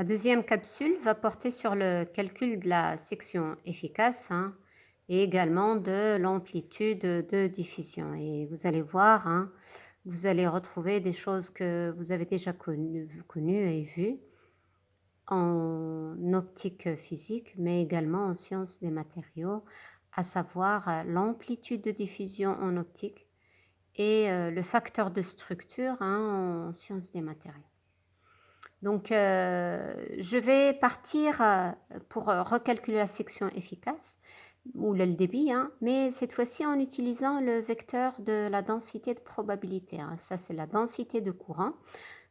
La deuxième capsule va porter sur le calcul de la section efficace et également de l'amplitude de diffusion. Et vous allez voir, vous allez retrouver des choses que vous avez déjà connues et vues en optique physique, mais également en sciences des matériaux, à savoir l'amplitude de diffusion en optique et le facteur de structure en sciences des matériaux. Donc, je vais partir pour recalculer la section efficace, ou le débit, mais cette fois-ci en utilisant le vecteur de la densité de probabilité. Ça, c'est la densité de courant,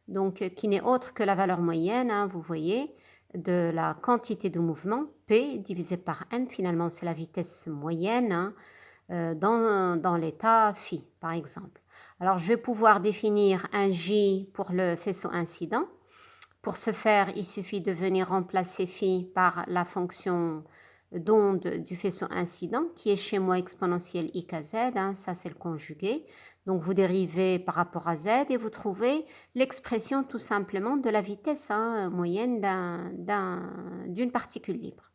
donc qui n'est autre que la valeur moyenne, vous voyez, de la quantité de mouvement, P divisé par M, finalement c'est la vitesse moyenne dans l'état phi, par exemple. Alors, je vais pouvoir définir un J pour le faisceau incident. Pour ce faire, il suffit de venir remplacer phi par la fonction d'onde du faisceau incident qui est chez moi exponentielle I k z, ça c'est le conjugué. Donc vous dérivez par rapport à z et vous trouvez l'expression tout simplement de la vitesse moyenne d'une particule libre.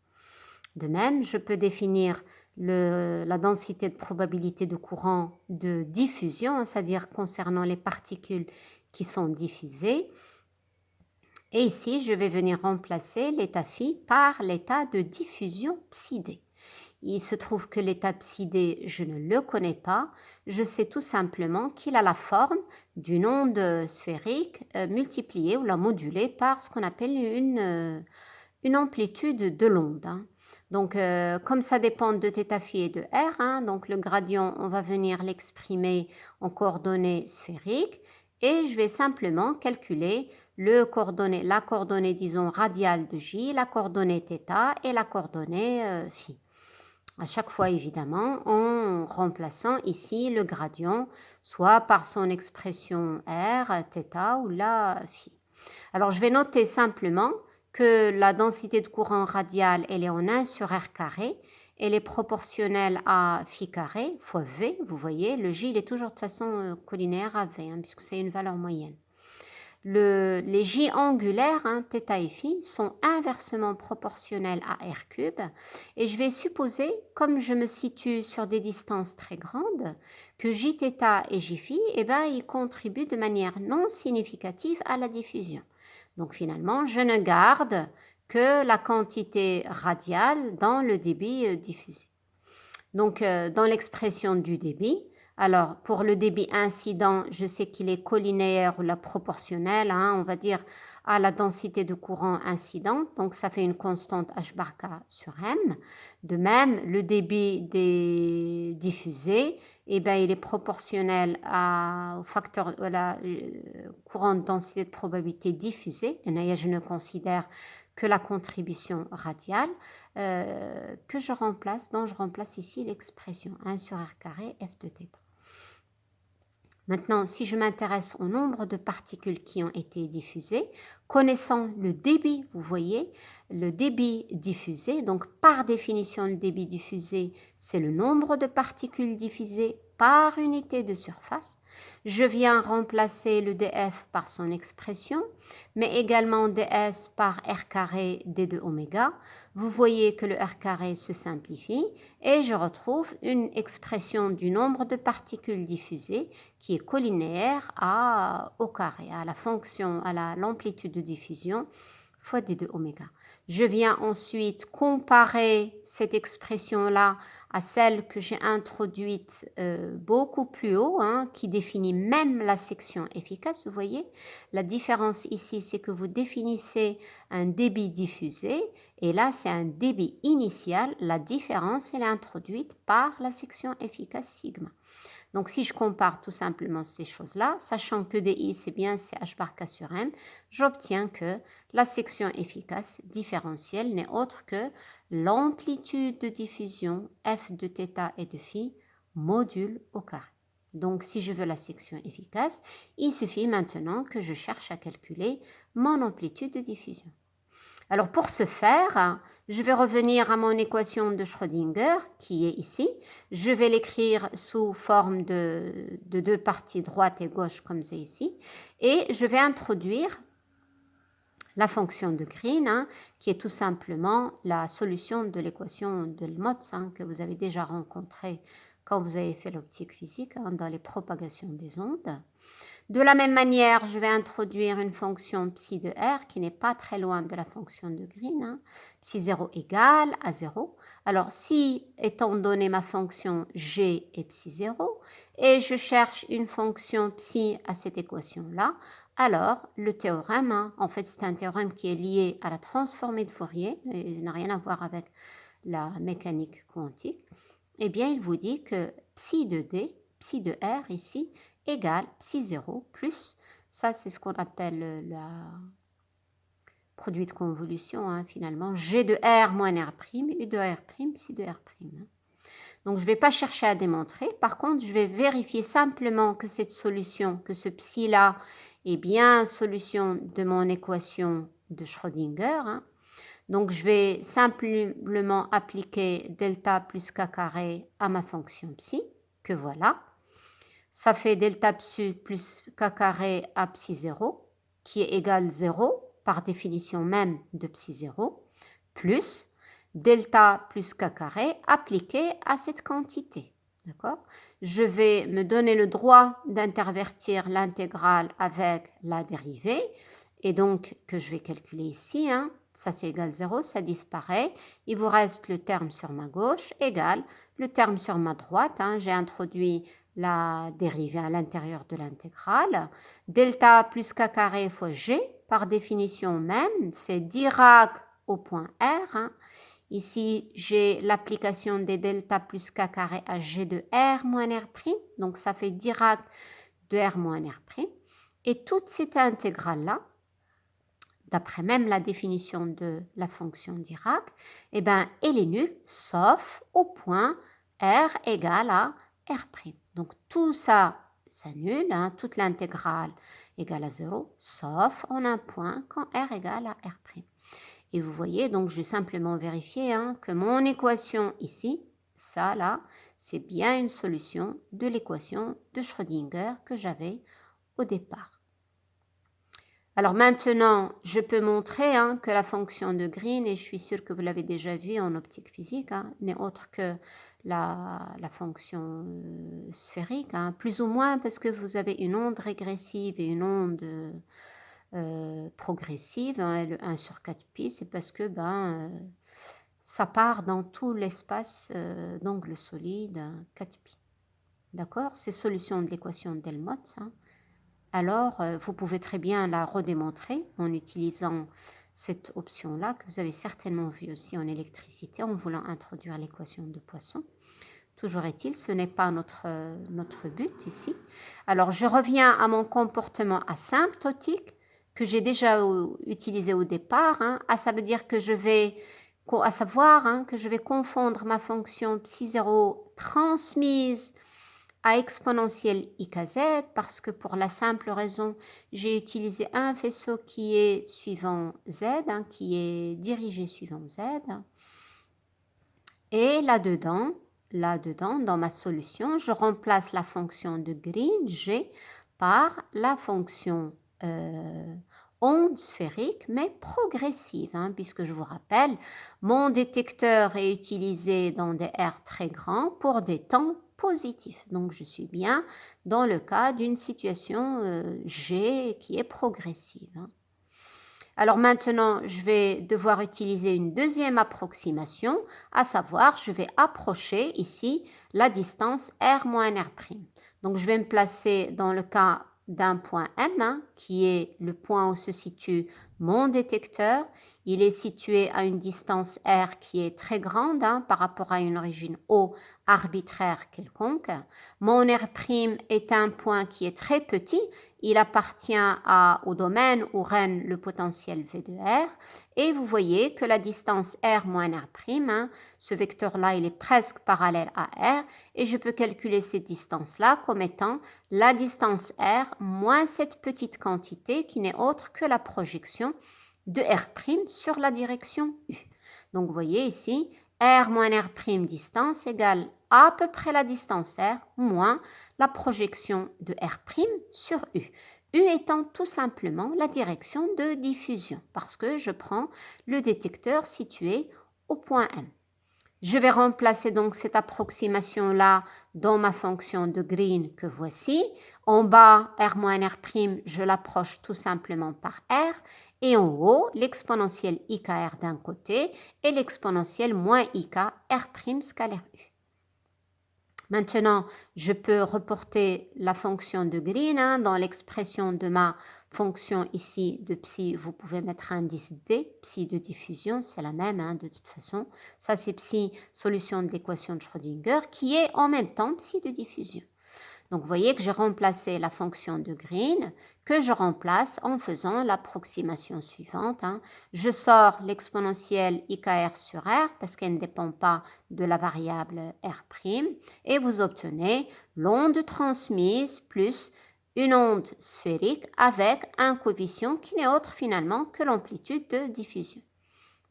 De même, je peux définir la densité de probabilité de courant de diffusion, c'est-à-dire concernant les particules qui sont diffusées. Et ici, je vais venir remplacer l'état phi par l'état de diffusion psi d. Il se trouve que l'état psi d, je ne le connais pas. Je sais tout simplement qu'il a la forme d'une onde sphérique multipliée ou la modulée par ce qu'on appelle une amplitude de l'onde. Donc, comme ça dépend de θ phi et de r, donc le gradient, on va venir l'exprimer en coordonnées sphériques et je vais simplement calculer la coordonnée, disons, radiale de J, la coordonnée θ et la coordonnée phi. À chaque fois, évidemment, en remplaçant ici le gradient, soit par son expression R, θ ou la phi. Alors, je vais noter simplement que la densité de courant radial, elle est en 1 sur R carré. Elle est proportionnelle à phi carré fois V. Vous voyez, le J, il est toujours de façon collinaire à V, puisque c'est une valeur moyenne. Les J angulaires, θ et phi, sont inversement proportionnels à R cube. Et je vais supposer, comme je me situe sur des distances très grandes, que Jθ et Jφ, ils contribuent de manière non significative à la diffusion. Donc finalement, je ne garde que la quantité radiale dans le débit diffusé. Donc dans l'expression du débit, alors pour le débit incident, je sais qu'il est collinéaire ou la proportionnelle, on va dire à la densité de courant incident, donc ça fait une constante H bar K sur M. De même, le débit des diffusés, il est proportionnel au facteur de la courant de densité de probabilité diffusée, et je ne considère que la contribution radiale dont je remplace ici l'expression 1 sur R carré F de θ. Maintenant, si je m'intéresse au nombre de particules qui ont été diffusées, connaissant le débit, vous voyez, le débit diffusé, donc par définition le débit diffusé, c'est le nombre de particules diffusées par unité de surface. Je viens remplacer le df par son expression, mais également ds par r carré d de oméga. Vous voyez que le r carré se simplifie et je retrouve une expression du nombre de particules diffusées qui est collinéaire au carré, à la fonction, à l'amplitude de diffusion fois d de oméga. Je viens ensuite comparer cette expression-là à celle que j'ai introduite beaucoup plus haut, qui définit même la section efficace. Vous voyez, la différence ici, c'est que vous définissez un débit diffusé et là, c'est un débit initial. La différence, elle est introduite par la section efficace sigma. Donc, si je compare tout simplement ces choses-là, sachant que DI, c'est bien CH bar K sur M, j'obtiens que la section efficace différentielle n'est autre que l'amplitude de diffusion F de θ et de phi module au carré. Donc, si je veux la section efficace, il suffit maintenant que je cherche à calculer mon amplitude de diffusion. Alors pour ce faire, je vais revenir à mon équation de Schrödinger qui est ici. Je vais l'écrire sous forme de deux parties droite et gauche comme c'est ici. Et je vais introduire la fonction de Green, hein, qui est tout simplement la solution de l'équation de Helmholtz, hein, que vous avez déjà rencontrée quand vous avez fait l'optique physique, hein, dans les propagations des ondes. De la même manière, je vais introduire une fonction psi de R qui n'est pas très loin de la fonction de Green, hein, psi 0 égale à 0. Alors, si, étant donné ma fonction G est psi 0, et je cherche une fonction psi à cette équation-là, alors le théorème, hein, en fait c'est un théorème qui est lié à la transformée de Fourier, et n'a rien à voir avec la mécanique quantique, eh bien il vous dit que psi de D, psi de R ici, égale psi 0 plus, ça c'est ce qu'on appelle la produit de convolution, hein, finalement, G de R moins R', U de R', psi de R'. Donc je ne vais pas chercher à démontrer, par contre je vais vérifier simplement que cette solution, que ce psi-là est bien solution de mon équation de Schrödinger, hein. Donc je vais simplement appliquer delta plus k carré à ma fonction psi, que voilà. Ça fait delta psi plus k carré à psi 0, qui est égal 0, par définition même de psi 0, plus delta plus k carré appliqué à cette quantité. D'accord? Je vais me donner le droit d'intervertir l'intégrale avec la dérivée, et donc que je vais calculer ici, hein. Ça c'est égal 0, ça disparaît. Il vous reste le terme sur ma gauche égal le terme sur ma droite, hein. J'ai introduit la dérivée à l'intérieur de l'intégrale. Delta plus k carré fois g, par définition même, c'est Dirac au point R, hein. Ici, j'ai l'application des delta plus k carré à g de R moins R', donc ça fait Dirac de R moins R'. Et toute cette intégrale-là, d'après même la définition de la fonction Dirac, eh ben, elle est nulle, sauf au point R égale à R'. Donc tout ça s'annule, hein, toute l'intégrale égale à 0, sauf en un point quand R égale à R'. Et vous voyez, donc je vais simplement vérifier, hein, que mon équation ici, ça là, c'est bien une solution de l'équation de Schrödinger que j'avais au départ. Alors maintenant, je peux montrer, hein, que la fonction de Green, et je suis sûre que vous l'avez déjà vu en optique physique, hein, n'est autre que la fonction sphérique, hein, plus ou moins parce que vous avez une onde régressive et une onde progressive, hein, le 1 sur 4pi, c'est parce que ça part dans tout l'espace d'angle solide 4pi. D'accord? C'est solution de l'équation d'Helmholtz, hein. Alors, vous pouvez très bien la redémontrer en utilisant cette option-là, que vous avez certainement vu aussi en électricité, en voulant introduire l'équation de Poisson. Toujours est-il, ce n'est pas notre but ici. Alors, je reviens à mon comportement asymptotique que j'ai déjà utilisé au départ, hein. Ça veut dire que je vais, à savoir, hein, que je vais confondre ma fonction psi 0 transmise à exponentielle i k z, parce que pour la simple raison, j'ai utilisé un faisceau qui est suivant z, hein, qui est dirigé suivant z. Et là-dedans, dans ma solution, je remplace la fonction de Green, g, par la fonction onde sphérique, mais progressive, hein, puisque je vous rappelle, mon détecteur est utilisé dans des R très grands pour des temps positif. Donc, je suis bien dans le cas d'une situation G qui est progressive, hein. Alors maintenant, je vais devoir utiliser une deuxième approximation, à savoir, je vais approcher ici la distance R moins R'. Donc, je vais me placer dans le cas d'un point M, hein, qui est le point où se situe mon détecteur. Il est situé à une distance R qui est très grande, hein, par rapport à une origine O arbitraire quelconque. Mon R' est un point qui est très petit. Il appartient au domaine où règne le potentiel V de R. Et vous voyez que la distance R moins R', hein, ce vecteur-là, il est presque parallèle à R. Et je peux calculer cette distance-là comme étant la distance R moins cette petite quantité qui n'est autre que la projection de R' sur la direction U. Donc, vous voyez ici, R moins R' distance égale à peu près la distance R moins la projection de R' sur U. U étant tout simplement la direction de diffusion, parce que je prends le détecteur situé au point M. Je vais remplacer donc cette approximation-là dans ma fonction de Green que voici. En bas, R-R', je l'approche tout simplement par R. Et en haut, l'exponentielle IKR d'un côté et l'exponentielle moins IK R' scalaire U. Maintenant, je peux reporter la fonction de Green dans l'expression de ma fonction ici de psi. Vous pouvez mettre un indice D, psi de diffusion, c'est la même de toute façon. Ça, c'est psi, solution de l'équation de Schrödinger, qui est en même temps psi de diffusion. Donc, vous voyez que j'ai remplacé la fonction de Green, que je remplace en faisant l'approximation suivante. Je sors l'exponentielle IKR sur R parce qu'elle ne dépend pas de la variable R', et vous obtenez l'onde transmise plus une onde sphérique avec un coefficient qui n'est autre finalement que l'amplitude de diffusion.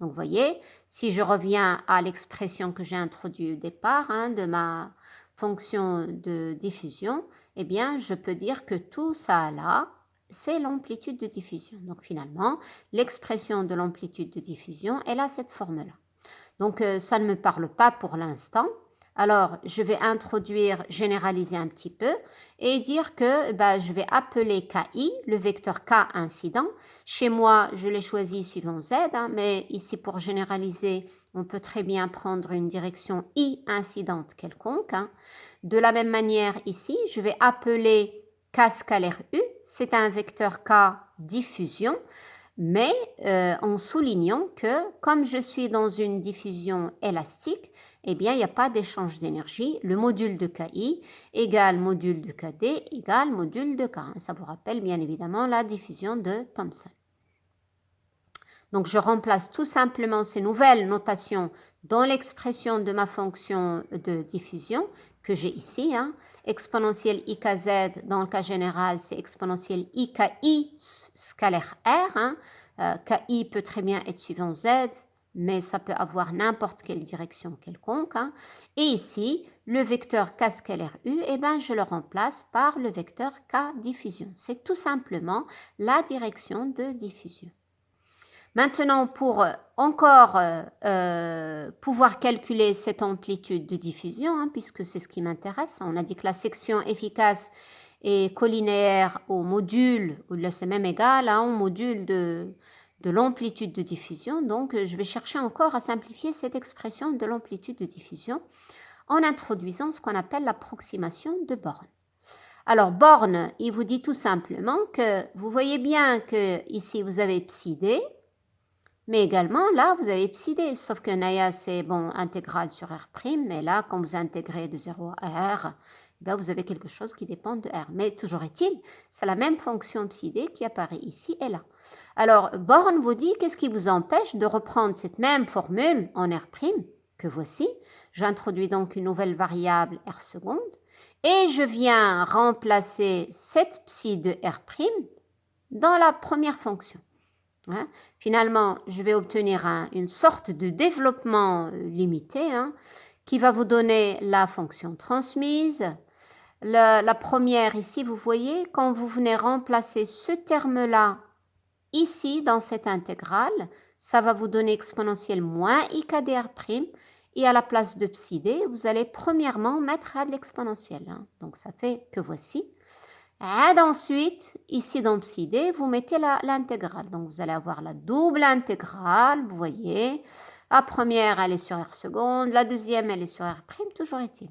Donc, vous voyez, si je reviens à l'expression que j'ai introduite au départ de ma fonction de diffusion, eh bien, je peux dire que tout ça là, c'est l'amplitude de diffusion. Donc, finalement, l'expression de l'amplitude de diffusion, elle a cette forme-là. Donc, ça ne me parle pas pour l'instant. Alors, je vais introduire, généraliser un petit peu et dire que je vais appeler KI, le vecteur K incident. Chez moi, je l'ai choisi suivant Z, mais ici, pour généraliser, on peut très bien prendre une direction I incidente quelconque. De la même manière, ici, je vais appeler K scalaire U, c'est un vecteur K diffusion, mais en soulignant que comme je suis dans une diffusion élastique, eh bien, il n'y a pas d'échange d'énergie. Le module de KI égale module de KD égale module de K. Ça vous rappelle bien évidemment la diffusion de Thomson. Donc, je remplace tout simplement ces nouvelles notations dans l'expression de ma fonction de diffusion que j'ai ici. Exponentielle IKZ, dans le cas général, c'est exponentielle IKI scalaire R. KI peut très bien être suivant Z, mais ça peut avoir n'importe quelle direction quelconque. Et ici, le vecteur K scalaire U, je le remplace par le vecteur K diffusion. C'est tout simplement la direction de diffusion. Maintenant, pour encore pouvoir calculer cette amplitude de diffusion, puisque c'est ce qui m'intéresse, on a dit que la section efficace est collinéaire au module, ou là c'est même égal au module de l'amplitude de diffusion. Donc, je vais chercher encore à simplifier cette expression de l'amplitude de diffusion en introduisant ce qu'on appelle l'approximation de Born. Alors, Born, il vous dit tout simplement que vous voyez bien que ici vous avez psi d, mais également, là, vous avez psi d, sauf que Naya, c'est intégrale sur R', mais là, quand vous intégrez de 0 à R, vous avez quelque chose qui dépend de R. Mais toujours est-il, c'est la même fonction psi d qui apparaît ici et là. Alors, Born vous dit, qu'est-ce qui vous empêche de reprendre cette même formule en R' que voici. J'introduis donc une nouvelle variable R seconde, et je viens remplacer cette psi de R' dans la première fonction. Finalement, je vais obtenir une sorte de développement limité qui va vous donner la fonction transmise. La première ici, vous voyez, quand vous venez remplacer ce terme-là ici dans cette intégrale, ça va vous donner exponentielle moins IKdR', et à la place de psi d, vous allez premièrement mettre A de l'exponentielle. Donc ça fait que voici. Et ensuite, ici dans psi d, vous mettez l'intégrale. Donc, vous allez avoir la double intégrale, vous voyez. La première, elle est sur R seconde. La deuxième, elle est sur R', toujours est-il.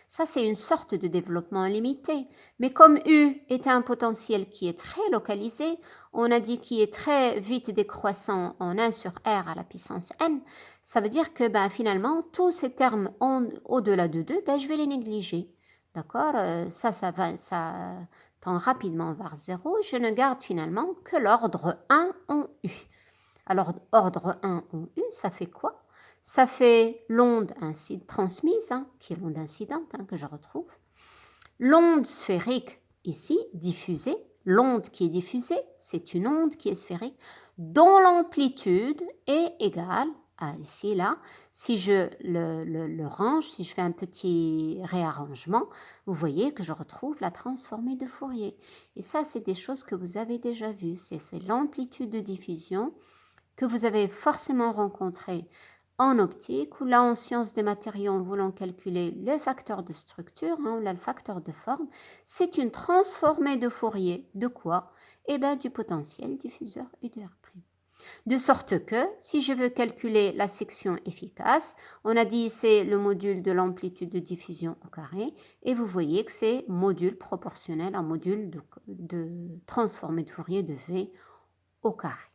Ça, c'est une sorte de développement limité. Mais comme U est un potentiel qui est très localisé, on a dit qu'il est très vite décroissant en 1 sur R à la puissance n, ça veut dire que finalement, tous ces termes au-delà de 2, je vais les négliger. D'accord, ça tend rapidement vers 0. Je ne garde finalement que l'ordre 1 en U. Alors, ordre 1 en U, ça fait quoi? Ça fait l'onde transmise, qui est l'onde incidente que je retrouve. L'onde sphérique, ici, diffusée. L'onde qui est diffusée, c'est une onde qui est sphérique, dont l'amplitude est égale ici, là, si je le range, si je fais un petit réarrangement, vous voyez que je retrouve la transformée de Fourier. Et ça, c'est des choses que vous avez déjà vues. C'est l'amplitude de diffusion que vous avez forcément rencontrée en optique, ou là, en sciences des matériaux, en voulant calculer le facteur de structure, hein, là, le facteur de forme. C'est une transformée de Fourier. De quoi? Eh bien, du potentiel diffuseur U de R'. De sorte que, si je veux calculer la section efficace, on a dit c'est le module de l'amplitude de diffusion au carré, et vous voyez que c'est module proportionnel à module de transformée de Fourier de V au carré.